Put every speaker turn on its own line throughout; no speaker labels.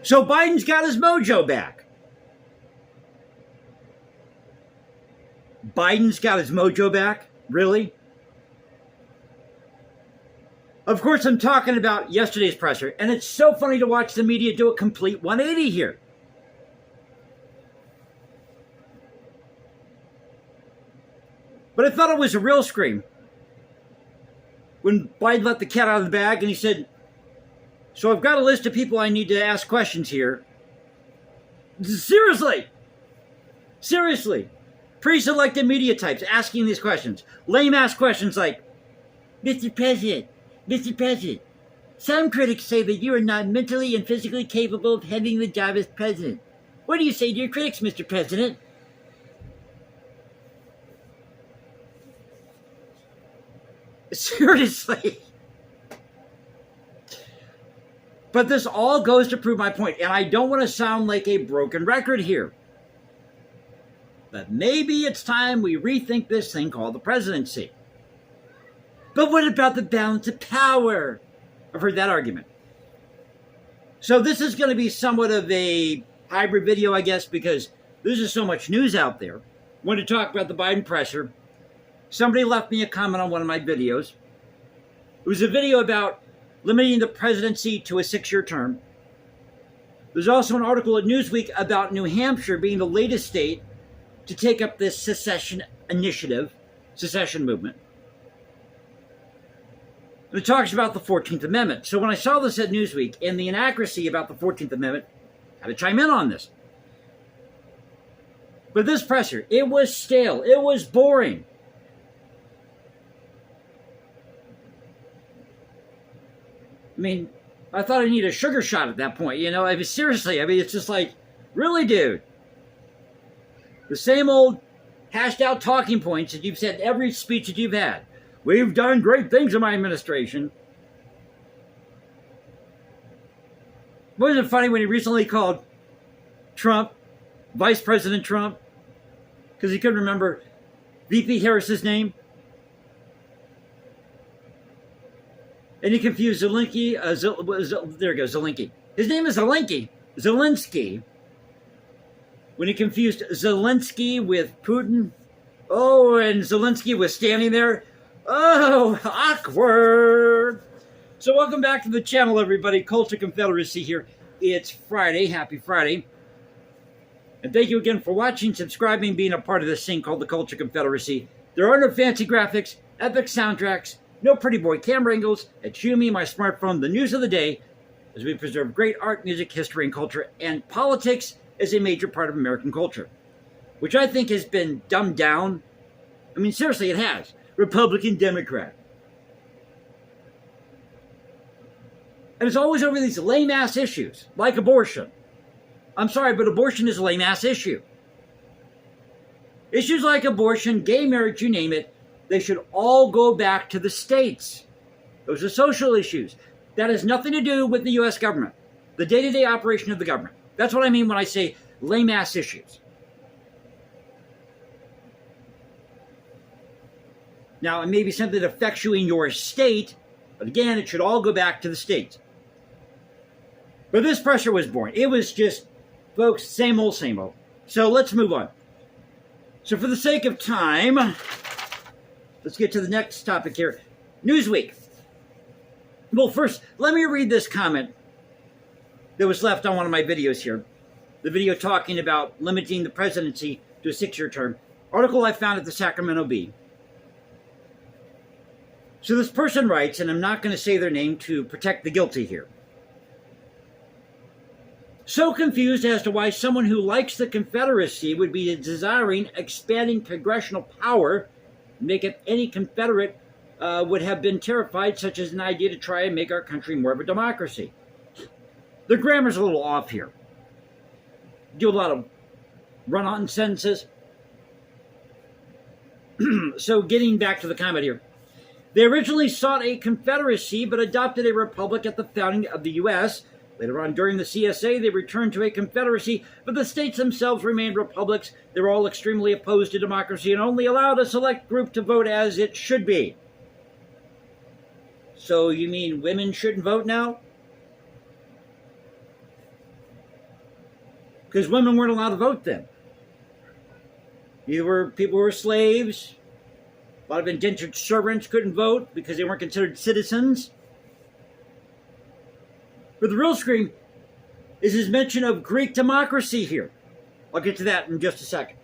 So Biden's got his mojo back. Biden's got his mojo back? Really? Of course, I'm talking about yesterday's presser, and it's so funny to watch the media do a complete 180 here. But I thought it was a real scream when Biden let the cat out of the bag and he said, so I've got a list of people I need to ask questions here. Seriously. Pre-selected media types asking these questions. Lame-ass questions like, Mr. President, some critics say that you are not mentally and physically capable of handling the job as president. What do you say to your critics, Mr. President? Seriously. But this all goes to prove my point, and I don't want to sound like a broken record here. But maybe it's time we rethink this thing called the presidency. But what about the balance of power? I've heard that argument. So this is going to be somewhat of a hybrid video, I guess, because there's just so much news out there. I wanted to talk about the Biden presser. Somebody left me a comment on one of my videos. It was a video about limiting the presidency to a 6-year term. There's also an article at Newsweek about New Hampshire being the latest state to take up this secession initiative, secession movement. And it talks about the 14th Amendment. So when I saw this at Newsweek and the inaccuracy about the 14th Amendment, I had to chime in on this. But this presser, it was stale. It was boring. I mean, I thought I needed a sugar shot at that point, you know? I mean, seriously, it's just like, really, dude? The same old hashed out talking points that you've said in every speech that you've had. We've done great things in my administration. Wasn't it funny when he recently called Trump, Vice President Trump, because he couldn't remember VP Harris's name? And he confused Zelensky. There we go, Zelensky. His name is Zelensky. When he confused Zelensky with Putin. Oh, and Zelensky was standing there. Oh, awkward. So welcome back to the channel, everybody. Culture Confederacy here. It's Friday. Happy Friday. And thank you again for watching, subscribing, being a part of this thing called the Culture Confederacy. There are no fancy graphics, epic soundtracks, no pretty boy camera angles. It's you, me, my smartphone, the news of the day, as we preserve great art, music, history, and culture, and politics is a major part of American culture, which I think has been dumbed down. I mean, seriously, it has. Republican, Democrat. And it's always over these lame-ass issues, like abortion. I'm sorry, but abortion is a lame-ass issue. Issues like abortion, gay marriage, you name it, they should all go back to the states. Those are social issues. That has nothing to do with the U.S. government, the day-to-day operation of the government. That's what I mean when I say lame-ass issues. Now, it may be something that affects you in your state, but again, it should all go back to the states. But this pressure was boring. It was just, folks, same old, same old. So let's move on. So for the sake of time, let's get to the next topic here. Newsweek. Well, first, let me read this comment that was left on one of my videos here. The video talking about limiting the presidency to a 6-year term. Article I found at the Sacramento Bee. So this person writes, and I'm not going to say their name to protect the guilty here. So confused as to why someone who likes the Confederacy would be desiring expanding congressional power, make it any Confederate would have been terrified, such as an idea to try and make our country more of a democracy. The grammar's a little off here. Do a lot of run-on sentences. So getting back to the comment here. They originally sought a confederacy, but adopted a republic at the founding of the U.S. Later on, during the CSA, they returned to a confederacy, but the states themselves remained republics. They were all extremely opposed to democracy and only allowed a select group to vote as it should be. So you mean women shouldn't vote now? because women weren't allowed to vote then. Either people were slaves, a lot of indentured servants couldn't vote because they weren't considered citizens. But the real scream is his mention of Greek democracy here. I'll get to that in just a second.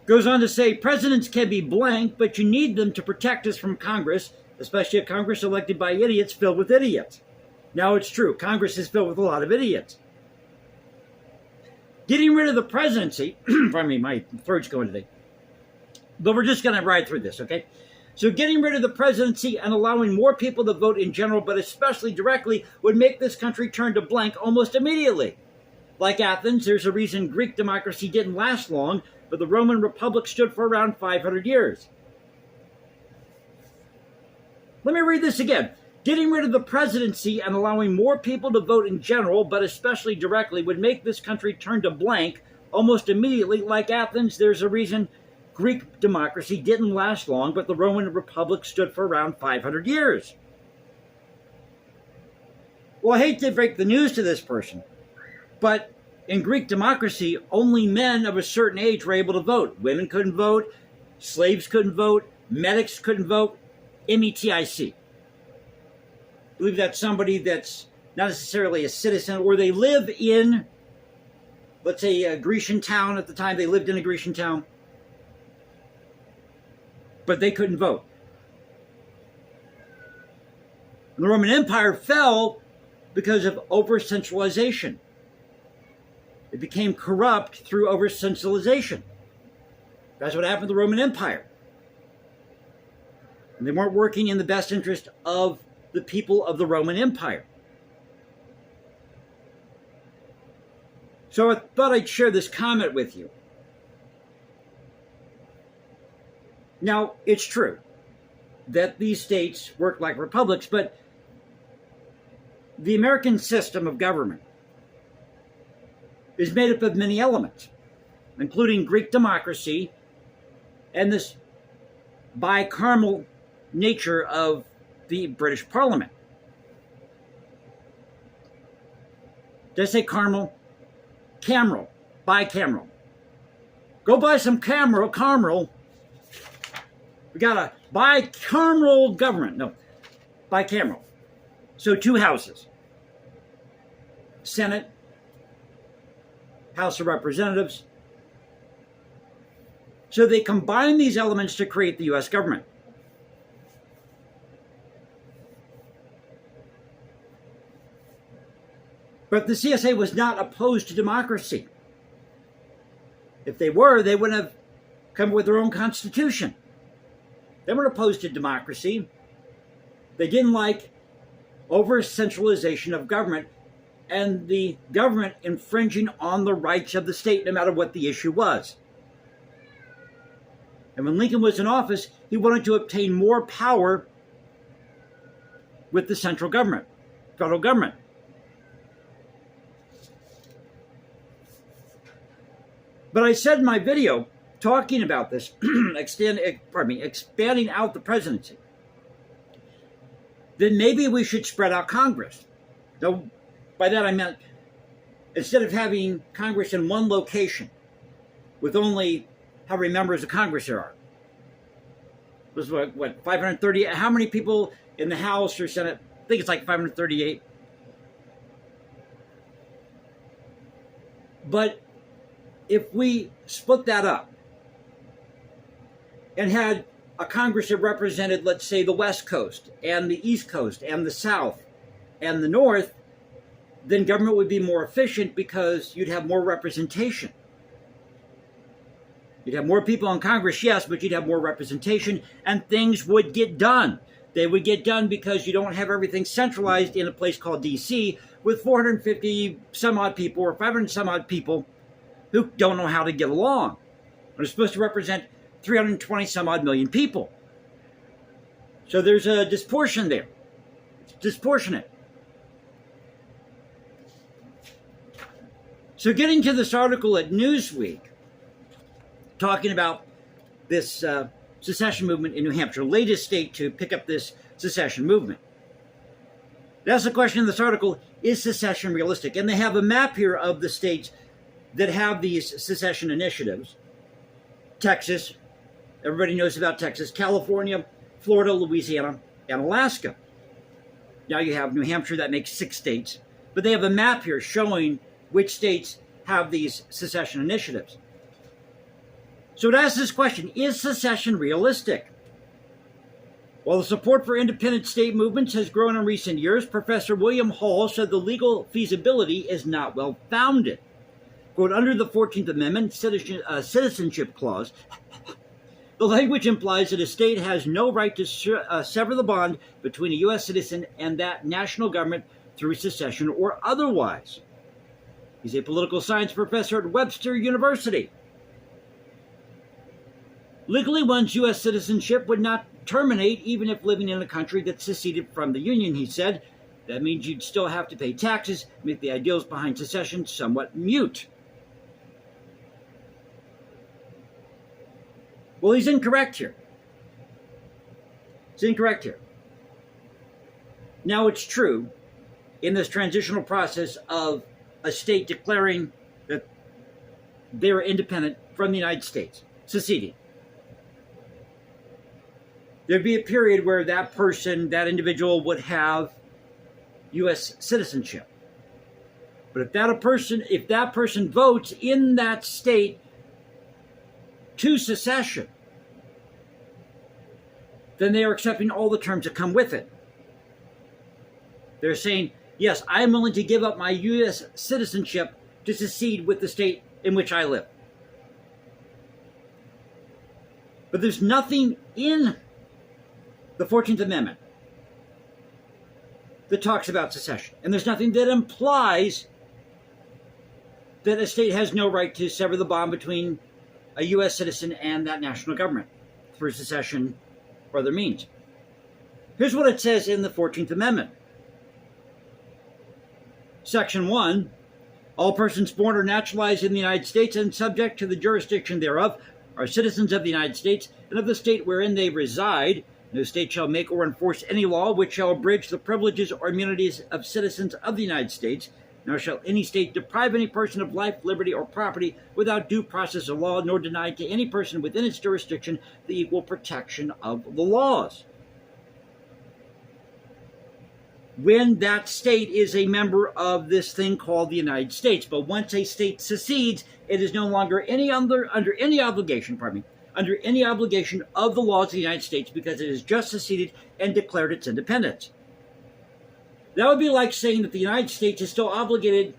Goes on to say, presidents can be blank, but you need them to protect us from Congress, especially a Congress elected by idiots filled with idiots. Now it's true, Congress is filled with a lot of idiots. Getting rid of the presidency, pardon me, my throat's going today, but we're just going to ride through this, okay? So getting rid of the presidency and allowing more people to vote in general, but especially directly, would make this country turn to blank almost immediately. Like Athens, there's a reason Greek democracy didn't last long, but the Roman Republic stood for around 500 years. Let me read this again. Getting rid of the presidency and allowing more people to vote in general, but especially directly, would make this country turn to blank almost immediately. Like Athens, there's a reason Greek democracy didn't last long, but the Roman Republic stood for around 500 years. Well, I hate to break the news to this person, but in Greek democracy, only men of a certain age were able to vote. Women couldn't vote, slaves couldn't vote, medics couldn't vote, METIC. I believe that's somebody that's not necessarily a citizen, or they live in, let's say, a Grecian town at the time. They lived in a Grecian town, but they couldn't vote. The Roman Empire fell because of over-centralization. It became corrupt through over-centralization. That's what happened to the Roman Empire. And they weren't working in the best interest of the people of the Roman Empire. So I thought I'd share this comment with you. Now, it's true that these states work like republics, but the American system of government is made up of many elements, including Greek democracy and this bicameral nature of the British Parliament. Did I say cameral? Cameral. Bicameral. Go buy some cameral. We got a bicameral government. No, bicameral. So 2 houses. Senate, House of Representatives. So they combine these elements to create the U.S. government. But the CSA was not opposed to democracy. If they were, they wouldn't have come up with their own constitution. They weren't opposed to democracy. They didn't like over-centralization of government and the government infringing on the rights of the state, no matter what the issue was. And when Lincoln was in office, he wanted to obtain more power with the central government, federal government. But I said in my video, talking about this, expanding out the presidency, then maybe we should spread out Congress. Now, by that I meant, instead of having Congress in one location with only how many members of Congress there are. It was what 530? How many people in the House or Senate? I think it's like 538. But if we split that up and had a Congress that represented, let's say, the West Coast and the East Coast and the South and the North, then government would be more efficient because you'd have more representation. You'd have more people in Congress, yes, but you'd have more representation, and things would get done. They would get done because you don't have everything centralized in a place called D.C. with 450 some odd people or 500 some odd people who don't know how to get along. They're supposed to represent 320 some odd million people. So there's a disproportion there. It's disproportionate. So getting to this article at Newsweek, talking about this secession movement in New Hampshire, latest state to pick up this secession movement. That's the question in this article: is secession realistic? And they have a map here of the states that have these secession initiatives. Texas, everybody knows about Texas, California, Florida, Louisiana, and Alaska. Now you have New Hampshire, that makes 6 states. But they have a map here showing which states have these secession initiatives. So it asks this question: is secession realistic? While the support for independent state movements has grown in recent years, Professor William Hall said the legal feasibility is not well founded. Quote, under the 14th Amendment Citizenship Clause, the language implies that a state has no right to sever the bond between a U.S. citizen and that national government through secession or otherwise. He's a political science professor at Webster University. Legally, one's U.S. citizenship would not terminate even if living in a country that seceded from the Union, he said. That means you'd still have to pay taxes, make the ideals behind secession somewhat mute. Well, he's incorrect here. He's incorrect here. Now, it's true, in this transitional process of a state declaring that they're independent from the United States, seceding, there'd be a period where that person, that individual, would have U.S. citizenship. But if that person votes in that state to secession, then they are accepting all the terms that come with it. They're saying, yes, I'm willing to give up my U.S. citizenship to secede with the state in which I live. But there's nothing in the 14th Amendment that talks about secession. And there's nothing that implies that a state has no right to sever the bond between a U.S. citizen and that national government through secession or other means. Here's what it says in the 14th Amendment. Section 1, all persons born or naturalized in the United States and subject to the jurisdiction thereof are citizens of the United States and of the state wherein they reside. No state shall make or enforce any law which shall abridge the privileges or immunities of citizens of the United States, nor shall any state deprive any person of life, liberty, or property without due process of law, nor deny to any person within its jurisdiction the equal protection of the laws. When that state is a member of this thing called the United States. But once a state secedes, it is no longer under any obligation of the laws of the United States because it has just seceded and declared its independence. That would be like saying that the United States is still obligated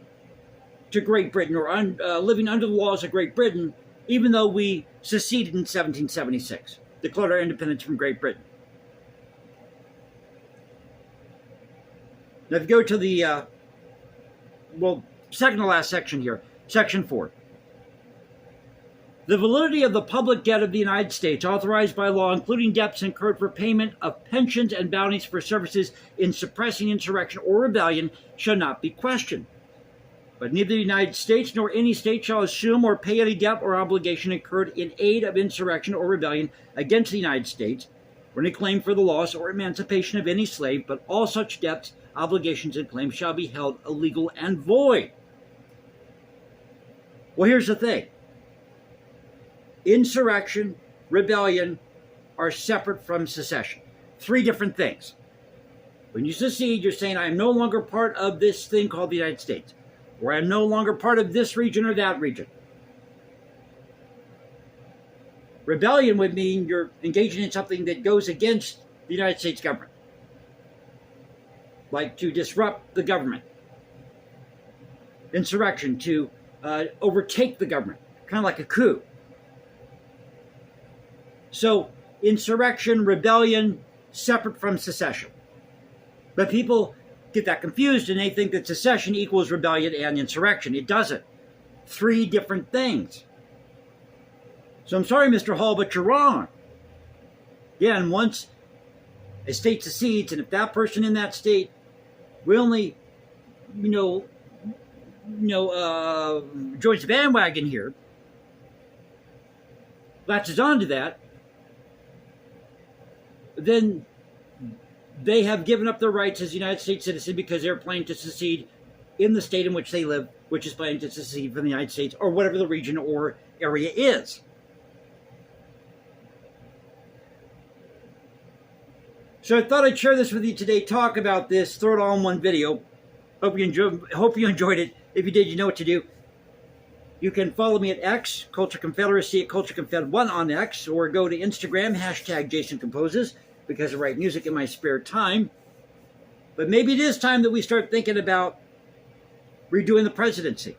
to Great Britain or living under the laws of Great Britain, even though we seceded in 1776, declared our independence from Great Britain. Now, if you go to the, second to last section here, Section 4. The validity of the public debt of the United States, authorized by law, including debts incurred for payment of pensions and bounties for services in suppressing insurrection or rebellion, shall not be questioned. But neither the United States nor any state shall assume or pay any debt or obligation incurred in aid of insurrection or rebellion against the United States, or any claim for the loss or emancipation of any slave, but all such debts, obligations, and claims shall be held illegal and void. Well, here's the thing. Insurrection, rebellion are separate from secession. 3 different things. When you secede, you're saying, I am no longer part of this thing called the United States, or I am no longer part of this region or that region. Rebellion would mean you're engaging in something that goes against the United States government, like to disrupt the government. Insurrection, to overtake the government, kind of like a coup. So, insurrection, rebellion, separate from secession. But people get that confused and they think that secession equals rebellion and insurrection. It doesn't. 3 different things. So I'm sorry, Mr. Hall, but you're wrong. Yeah, and once a state secedes, and if that person in that state willingly, joins the bandwagon here, latches onto that, then they have given up their rights as United States citizens because they're planning to secede in the state in which they live, which is planning to secede from the United States or whatever the region or area is. So I thought I'd share this with you today, talk about this, throw it all in one video. Hope you enjoyed it. If you did, you know what to do. You can follow me at X, Culture Confederacy at Culture Confed1 on X, or go to Instagram, hashtag Jason Composes, because I write music in my spare time. But maybe it is time that we start thinking about redoing the presidency.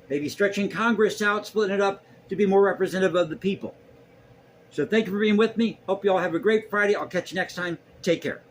Maybe stretching Congress out, splitting it up to be more representative of the people. So thank you for being with me. Hope you all have a great Friday. I'll catch you next time. Take care.